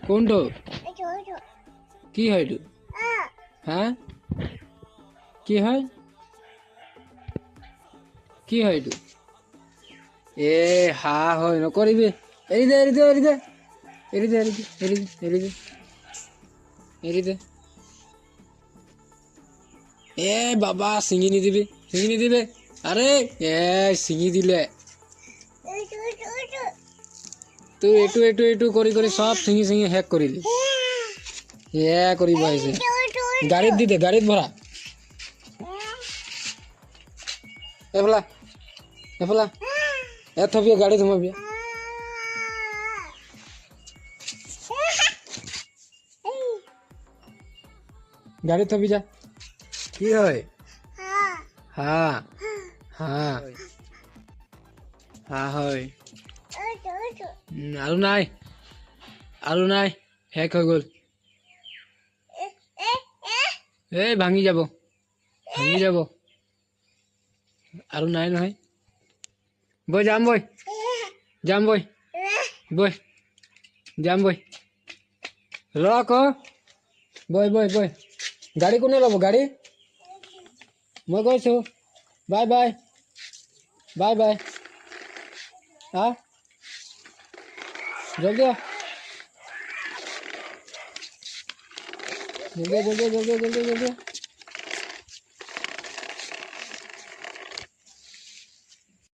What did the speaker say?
কোনটো কি হয় এইটো হা কি হয় কি হয় এইটো এ হাঁহ হয় নকৰিবি এৰি দে এৰি দে এৰি দে এৰি দে এৰি দে এৰি দে এৰি দে এৰি দে এ বাবা ছিঙি নিদিবি আৰে এ ছিঙি দিলে তুই এইটো কৰি কৰি সব ছিঙি শেষ কৰিলি এয়া কৰিব আহিছে গাড়ীত দি দে গাড়ীত ভৰা এফালা এ থবি গাড়ীত সোমাবি গাড়ীত থবি যা কি হয় হাঁহ হাঁহ হাঁহ হয় আৰু নাই শেষ হৈ গ'ল এই ভাঙি যাব আৰু নাই নহয় বৈ যাম বৈ যাম বৈ ৰ আকৌ বৈ গাড়ী কোনে ল'ব গাড়ী মই গৈছো বাই বাই হা জলদি জলদি